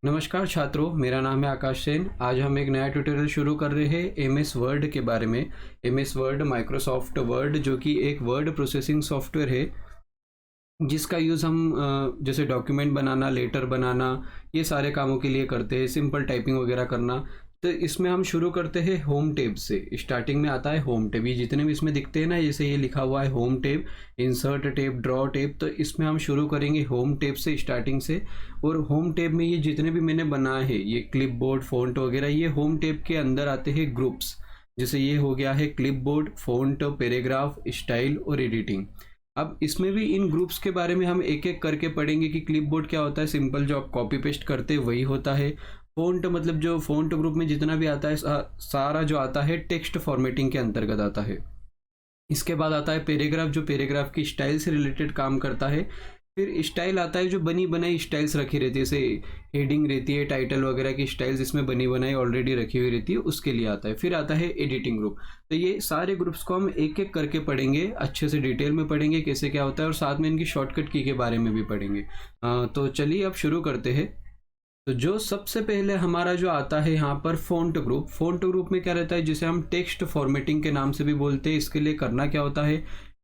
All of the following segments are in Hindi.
नमस्कार छात्रों, मेरा नाम है आकाश सेन। आज हम एक नया ट्यूटोरियल शुरू कर रहे हैं एमएस वर्ड के बारे में। एमएस वर्ड माइक्रोसॉफ्ट वर्ड जो कि एक वर्ड प्रोसेसिंग सॉफ्टवेयर है जिसका यूज़ हम जैसे डॉक्यूमेंट बनाना, लेटर बनाना, ये सारे कामों के लिए करते हैं, सिंपल टाइपिंग वगैरह करना। तो इसमें हम शुरू करते हैं होम टैब से। स्टार्टिंग में आता है होम टैब। ये जितने भी इसमें दिखते हैं ना, जैसे ये लिखा हुआ है home tab, insert tab, draw tab, तो इसमें हम शुरू करेंगे होम टैब से स्टार्टिंग से। और होम टैब में ये जितने भी मैंने बनाए हैं, ये क्लिपबोर्ड, फ़ॉन्ट वगैरह, ये होम टैब के अंदर आते हैं ग्रुप्स। जैसे ये हो गया है क्लिपबोर्ड, फ़ॉन्ट, पैराग्राफ, स्टाइल और एडिटिंग। अब इसमें भी इन ग्रुप्स के बारे में हम एक एक करके पढ़ेंगे कि क्लिपबोर्ड क्या होता है। सिंपल जो आप कॉपी पेस्ट करते हैं वही होता है। फ़ॉन्ट मतलब जो फ़ॉन्ट ग्रुप में जितना भी आता है सारा जो आता है टेक्स्ट फॉर्मेटिंग के अंतर्गत आता है। इसके बाद आता है पैराग्राफ, जो पैराग्राफ की स्टाइल से रिलेटेड काम करता है। फिर स्टाइल आता है, जो बनी बनाई स्टाइल्स रखी रहती है, जैसे हेडिंग रहती है, टाइटल वगैरह की स्टाइल्स इसमें बनी बनाई ऑलरेडी रखी हुई रहती है, उसके लिए आता है। फिर आता है एडिटिंग ग्रुप। तो ये सारे ग्रुप्स को हम एक एक करके पढ़ेंगे, अच्छे से डिटेल में पढ़ेंगे कैसे क्या होता है, और साथ में इनकी शॉर्टकट की के बारे में भी पढ़ेंगे। तो चलिए अब शुरू करते हैं। तो जो सबसे पहले हमारा जो आता है यहाँ पर फ़ॉन्ट ग्रुप। फ़ॉन्ट ग्रुप में क्या रहता है, जिसे हम टेक्स्ट फॉर्मेटिंग के नाम से भी बोलते हैं। इसके लिए करना क्या होता है,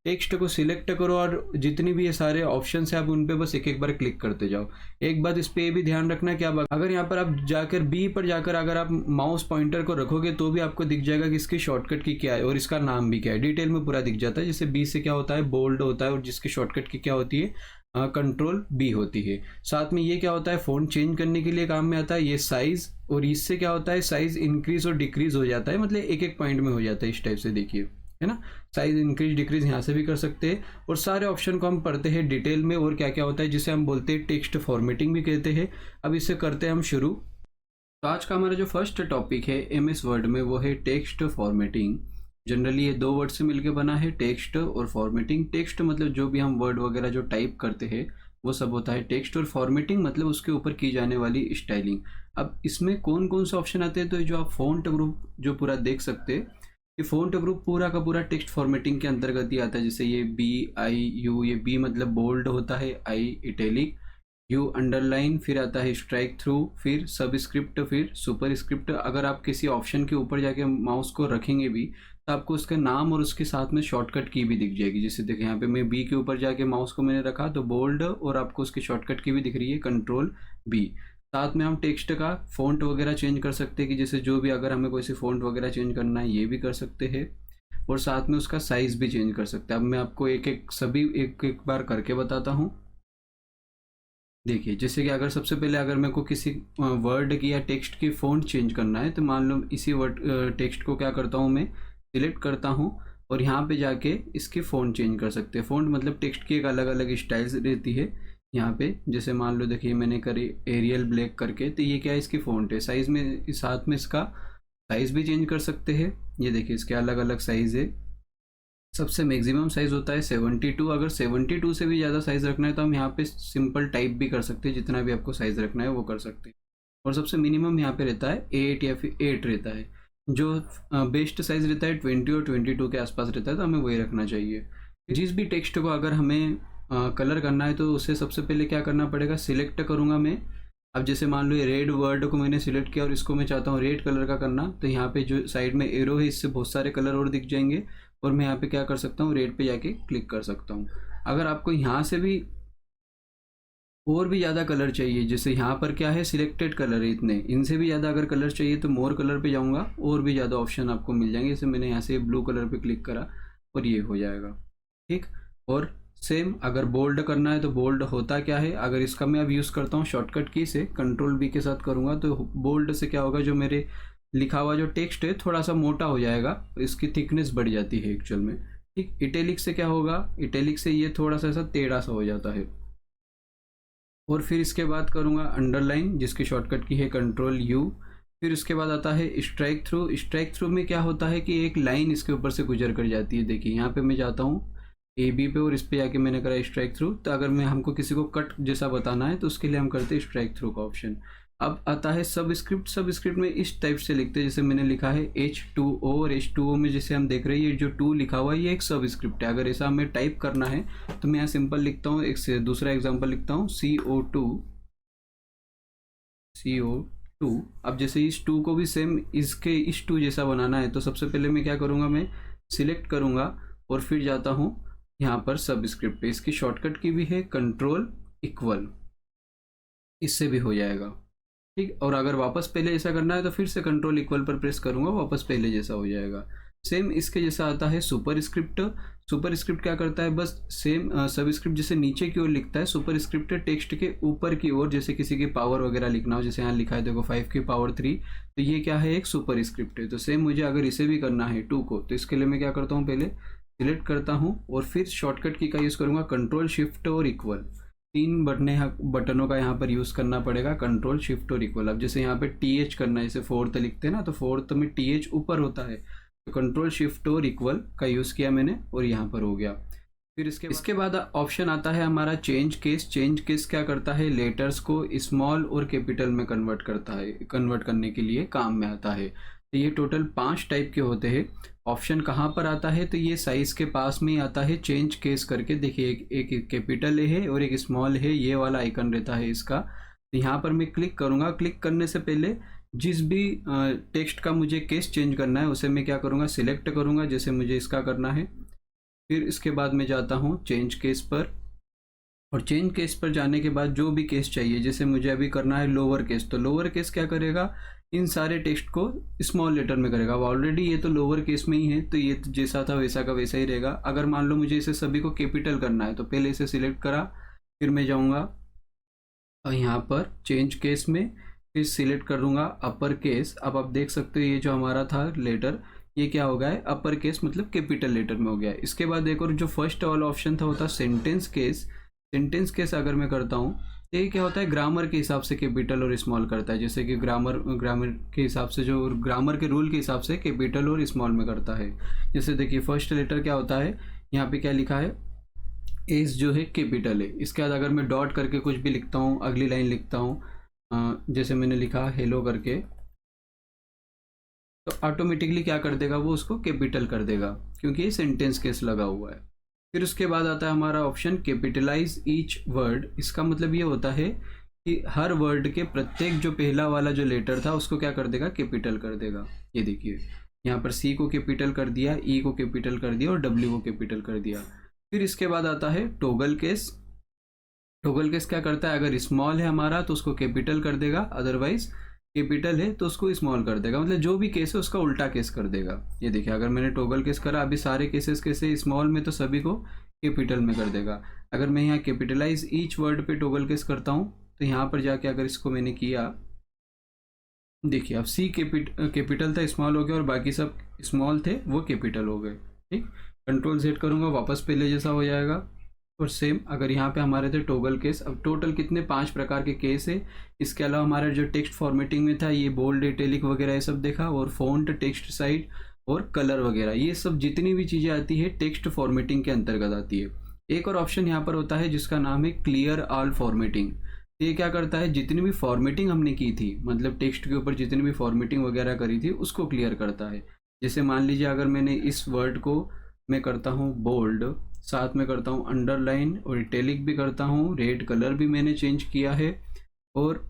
टेक्स्ट को सिलेक्ट करो और जितनी भी ये सारे ऑप्शन है आप उन पे बस एक एक बार क्लिक करते जाओ। एक बात इस पे ये भी ध्यान रखना कि आप अगर यहाँ पर आप जाकर बी पर जाकर अगर आप माउस पॉइंटर को रखोगे तो भी आपको दिख जाएगा कि इसकी शॉर्टकट की क्या है और इसका नाम भी क्या है, डिटेल में पूरा दिख जाता है। जैसे बी से क्या होता है, बोल्ड होता है, और जिसकी शॉर्टकट की क्या होती है, कंट्रोल बी होती है। साथ में ये क्या होता है, फ़ॉन्ट चेंज करने के लिए काम में आता है। ये साइज़, और इससे क्या होता है, साइज़ इंक्रीज और डिक्रीज हो जाता है, मतलब एक एक पॉइंट में हो जाता है। इस टाइप से देखिए, है ना, साइज इंक्रीज डिक्रीज यहाँ से भी कर सकते हैं। और सारे ऑप्शन को हम पढ़ते हैं डिटेल में, और क्या क्या होता है, जिसे हम बोलते हैं टेक्स्ट फॉर्मेटिंग भी कहते हैं। अब इससे करते हैं हम शुरू। तो आज का हमारा जो फर्स्ट टॉपिक है एमएस वर्ड में, वो है टेक्स्ट फॉर्मेटिंग। जनरली ये दो वर्ड से मिलकर बना है, टेक्स्ट और फॉर्मेटिंग। टेक्स्ट मतलब जो भी हम वर्ड वगैरह जो टाइप करते हैं वो सब होता है टेक्स्ट, और फॉर्मेटिंग मतलब उसके ऊपर की जाने वाली स्टाइलिंग। अब इसमें कौन कौन से ऑप्शन आते हैं, तो जो आप फ़ॉन्ट ग्रुप जो पूरा देख सकते हैं, ये फ़ॉन्ट ग्रुप पूरा का पूरा टेक्स्ट फॉर्मेटिंग के अंतर्गत ही आता है। जैसे ये बी आई यू, ये बी मतलब बोल्ड होता है, आई इटैलिक, यू अंडरलाइन, फिर आता है स्ट्राइक थ्रू, फिर सबस्क्रिप्ट, फिर सुपर स्क्रिप्ट। अगर आप किसी ऑप्शन के ऊपर जाके माउस को रखेंगे भी तो आपको उसका नाम और उसके साथ में शॉर्टकट की भी दिख जाएगी। जैसे देखिए यहाँ पे मैं बी के ऊपर जाके माउस को मैंने रखा तो बोल्ड, और आपको उसकी शॉर्टकट की भी दिख रही है, कंट्रोल बी। साथ में हम टेक्स्ट का फ़ॉन्ट वगैरह चेंज कर सकते हैं, कि जैसे जो भी अगर हमें कोई सी फ़ॉन्ट वगैरह चेंज करना है ये भी कर सकते हैं, और साथ में उसका साइज़ भी चेंज कर सकते हैं। अब मैं आपको एक एक सभी एक एक बार करके बताता हूँ। देखिए, जैसे कि अगर सबसे पहले अगर मेरे को किसी वर्ड की या टेक्स्ट की फ़ॉन्ट चेंज करना है, तो मान लो इसी वर्ड टेक्स्ट को क्या करता हूँ, मैं सिलेक्ट करता हूँ और यहाँ पे जाके इसकी फ़ॉन्ट चेंज कर सकते हैं। फ़ॉन्ट मतलब टेक्स्ट की एक अलग अलग स्टाइल्स रहती है यहाँ पे। जैसे मान लो देखिए मैंने करी एरियल ब्लैक करके, तो ये क्या है, इसकी फ़ॉन्ट है। साइज़ में साथ में इसका साइज़ भी चेंज कर सकते हैं। ये देखिए इसके अलग अलग साइज़ है। सबसे मैक्सिमम साइज़ होता है 72। अगर 72 से भी ज़्यादा साइज़ रखना है तो हम यहाँ पे सिंपल टाइप भी कर सकते हैं, जितना भी आपको साइज़ रखना है वो कर सकते हैं। और सबसे मिनिमम यहाँ पे रहता है 8 या फिर 8 रहता है। जो बेस्ट साइज़ रहता है 20 और 22 के आसपास रहता है, तो हमें वही रखना चाहिए। जिस भी टेक्स्ट को अगर हमें कलर करना है तो उसे सबसे पहले क्या करना पड़ेगा, सिलेक्ट करूँगा मैं। अब जैसे मान लो ये रेड वर्ड को मैंने सिलेक्ट किया और इसको मैं चाहता हूँ रेड कलर का करना, तो यहाँ पे जो साइड में एरो है इससे बहुत सारे कलर और दिख जाएंगे, और मैं यहाँ पे क्या कर सकता हूँ, रेड पे जाके क्लिक कर सकता हूँ। अगर आपको यहाँ से भी और भी ज़्यादा कलर चाहिए, जैसे यहाँ पर क्या है, सिलेक्टेड कलर है इतने, इनसे भी ज़्यादा अगर कलर चाहिए तो मोर कलर पे जाऊँगा और भी ज़्यादा ऑप्शन आपको मिल जाएंगे। जैसे मैंने यहाँ से ब्लू कलर पे क्लिक करा और ये हो जाएगा, ठीक। और सेम अगर बोल्ड करना है तो बोल्ड होता क्या है, अगर इसका मैं अब यूज़ करता हूँ शॉर्टकट की से, कंट्रोल बी के साथ करूँगा तो बोल्ड से क्या होगा, जो मेरे लिखा हुआ जो टेक्स्ट है थोड़ा सा मोटा हो जाएगा, इसकी थिकनेस बढ़ जाती है एक्चुअल में, ठीक। इटैलिक से क्या होगा, इटैलिक से ये थोड़ा सा ऐसा टेढ़ा सा हो जाता है। और फिर इसके बाद करूँगा अंडरलाइन, जिसकी शॉर्टकट की है कंट्रोल यू। फिर उसके बाद आता है स्ट्राइक थ्रू। स्ट्राइक थ्रू में क्या होता है कि एक लाइन इसके ऊपर से गुजर कर जाती है। देखिए यहाँ पे मैं जाता हूँ ए बी पे और इस पे जाके मैंने करा स्ट्राइक थ्रू। तो अगर मैं हमको किसी को कट जैसा बताना है तो उसके लिए हम करते हैं स्ट्राइक थ्रू का ऑप्शन। अब आता है सब स्क्रिप्ट। सब स्क्रिप्ट में इस टाइप से लिखते हैं, जैसे मैंने लिखा है H2O, और H2O में जैसे हम देख रहे हैं ये जो 2 लिखा हुआ है ये एक सब स्क्रिप्ट है। अगर ऐसा हमें टाइप करना है तो मैं यहाँ सिंपल लिखता हूँ, एक से दूसरा एग्जाम्पल लिखता हूँ CO2, CO2। अब जैसे इस 2 को भी सेम इसके इस 2 जैसा बनाना है तो सबसे पहले मैं क्या करूँगा, मैं सिलेक्ट करूँगा और फिर जाता हूँ यहाँ पर सबस्क्रिप्ट पे। इसकी शॉर्टकट की भी है कंट्रोल इक्वल, इससे भी हो जाएगा। ठीक, और अगर वापस पहले जैसा करना है तो फिर से कंट्रोल इक्वल पर प्रेस करूँगा, वापस पहले जैसा हो जाएगा। सेम इसके जैसा आता है सुपर स्क्रिप्ट। सुपर स्क्रिप्ट क्या करता है, बस सेम सब स्क्रिप्ट जैसे नीचे की ओर लिखता है, सुपर स्क्रिप्ट टेक्स्ट के ऊपर की ओर, जैसे किसी की पावर वगैरह लिखना हो, जैसे यहाँ लिखा है देखो 5 की पावर 3, तो ये क्या है, एक सुपर स्क्रिप्ट है। तो सेम मुझे अगर इसे भी करना है 2 को, तो इसके लिए मैं क्या करता हूँ, पहले सिलेक्ट करता हूँ और फिर शॉर्टकट की का यूज़ करूँगा कंट्रोल शिफ्ट और इक्वल। 3 बटनों का यहाँ पर यूज़ करना पड़ेगा, कंट्रोल शिफ्ट और इक्वल। अब जैसे यहाँ पे TH करना है, जैसे 4th लिखते हैं ना, तो 4th में TH ऊपर होता है, तो कंट्रोल शिफ्ट और इक्वल का यूज़ किया मैंने और यहाँ पर हो गया। फिर इसके बाद ऑप्शन आता है हमारा चेंज केस। चेंज केस क्या करता है, लेटर्स को स्मॉल और कैपिटल में कन्वर्ट करता है, कन्वर्ट करने के लिए काम में आता है। तो ये टोटल 5 टाइप के होते हैं। ऑप्शन कहाँ पर आता है, तो ये साइज के पास में ही आता है, चेंज केस करके। देखिए एक कैपिटल है और एक स्मॉल है, ये वाला आइकन रहता है इसका। तो यहाँ पर मैं क्लिक करूँगा। क्लिक करने से पहले जिस भी टेक्स्ट का मुझे केस चेंज करना है उसे मैं क्या करूँगा, सिलेक्ट करूँगा, जैसे मुझे इसका करना है। फिर इसके बाद मैं जाता हूँ चेंज केस पर, और चेंज केस पर जाने के बाद जो भी केस चाहिए, जैसे मुझे अभी करना है लोअर केस, तो लोअर केस क्या करेगा, इन सारे टेक्स्ट को स्मॉल लेटर में करेगा। अब ऑलरेडी ये तो लोअर केस में ही है, तो ये जैसा था वैसा का वैसा ही रहेगा। अगर मान लो मुझे इसे सभी को कैपिटल करना है, तो पहले इसे सिलेक्ट करा, फिर मैं जाऊँगा यहाँ पर चेंज केस में, फिर सिलेक्ट कर दूंगा अपर केस। अब आप देख सकते हो ये जो हमारा था लेटर, ये क्या हो गया है, अपर केस मतलब कैपिटल लेटर में हो गया है। इसके बाद एक और जो फर्स्ट वाला ऑप्शन था होता सेंटेंस केस। सेंटेंस केस अगर मैं करता हूँ तो ये क्या होता है, ग्रामर के हिसाब से कैपिटल और स्मॉल करता है। जैसे कि ग्रामर के हिसाब से, जो ग्रामर के रूल के हिसाब से कैपिटल और स्मॉल में करता है। जैसे देखिए फर्स्ट लेटर क्या होता है, यहाँ पे क्या लिखा है, एस जो है कैपिटल है। इसके बाद अगर मैं डॉट करके कुछ भी लिखता हूँ, अगली लाइन लिखता हूँ, जैसे मैंने लिखा हेलो करके, तो ऑटोमेटिकली क्या कर देगा, वो उसको कैपिटल कर देगा, क्योंकि ये सेंटेंस केस लगा हुआ है। फिर उसके बाद आता है हमारा ऑप्शन कैपिटलाइज ईच वर्ड। इसका मतलब ये होता है कि हर वर्ड के प्रत्येक जो पहला वाला जो लेटर था उसको क्या कर देगा, कैपिटल कर देगा। ये देखिए यहाँ पर C को कैपिटल कर दिया, E को कैपिटल कर दिया और W को कैपिटल कर दिया। फिर इसके बाद आता है टॉगल केस। टॉगल केस क्या करता है, अगर स्मॉल है हमारा तो उसको कैपिटल कर देगा, अदरवाइज कैपिटल है तो उसको स्मॉल कर देगा। मतलब जो भी केस है उसका उल्टा केस कर देगा। ये देखिए अगर मैंने टॉगल केस करा, अभी सारे केसेस कैसे स्मॉल में, तो सभी को कैपिटल में कर देगा। अगर मैं यहाँ कैपिटलाइज ईच वर्ड पे टॉगल केस करता हूँ, तो यहाँ पर जाके अगर इसको मैंने किया, देखिए अब C कैपिटल था, स्मॉल हो गया, और बाकी सब स्मॉल थे वो कैपिटल हो गए। ठीक, कंट्रोल Z करूँगा, वापस पहले जैसा हो जाएगा। और सेम अगर यहाँ पे हमारे थे टॉगल केस। अब टोटल कितने 5 प्रकार के केस है। इसके अलावा हमारा जो टेक्स्ट फॉर्मेटिंग में था, ये बोल्ड, इटैलिक वगैरह ये सब देखा, और फॉन्ट, टेक्स्ट साइज और कलर वगैरह, ये सब जितनी भी चीज़ें आती है टेक्स्ट फॉर्मेटिंग के अंतर्गत आती है। एक और ऑप्शन यहाँ पर होता है जिसका नाम है क्लियर ऑल फॉर्मेटिंग। ये क्या करता है, जितनी भी फॉर्मेटिंग हमने की थी, मतलब टेक्स्ट के ऊपर जितनी भी फॉर्मेटिंग वगैरह करी थी, उसको क्लियर करता है। जैसे मान लीजिए अगर मैंने इस वर्ड को मैं करता हूँ बोल्ड, साथ में करता हूँ अंडरलाइन और इटैलिक भी करता हूँ, रेड कलर भी मैंने चेंज किया है, और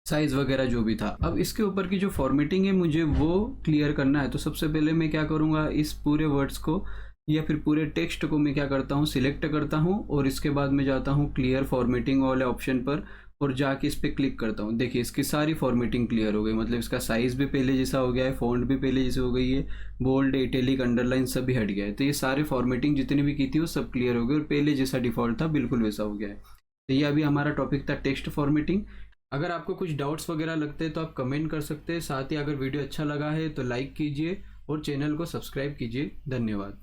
साइज वगैरह जो भी था। अब इसके ऊपर की जो फॉर्मेटिंग है मुझे वो क्लियर करना है, तो सबसे पहले मैं क्या करूँगा, इस पूरे वर्ड्स को या फिर पूरे टेक्स्ट को मैं क्या करता हूँ, सिलेक्ट करता हूँ, और इसके बाद मैं जाता हूँ क्लियर फॉर्मेटिंग वाले ऑप्शन पर और जाके इस पर क्लिक करता हूँ। देखिए इसकी सारी फॉर्मेटिंग क्लियर हो गई, मतलब इसका साइज़ भी पहले जैसा हो गया है, फॉन्ट भी पहले जैसे हो गई है, बोल्ड, इटैलिक, अंडरलाइन सब भी हट गया है। तो ये सारे फॉर्मेटिंग जितनी भी की थी वो सब क्लियर हो गई, और पहले जैसा डिफ़ॉल्ट था बिल्कुल वैसा हो गया है। तो ये अभी हमारा टॉपिक था टेक्स्ट फॉर्मेटिंग। अगर आपको कुछ डाउट्स वगैरह लगते हैं तो आप कमेंट कर सकते हैं। साथ ही अगर वीडियो अच्छा लगा है तो लाइक कीजिए और चैनल को सब्सक्राइब कीजिए। धन्यवाद।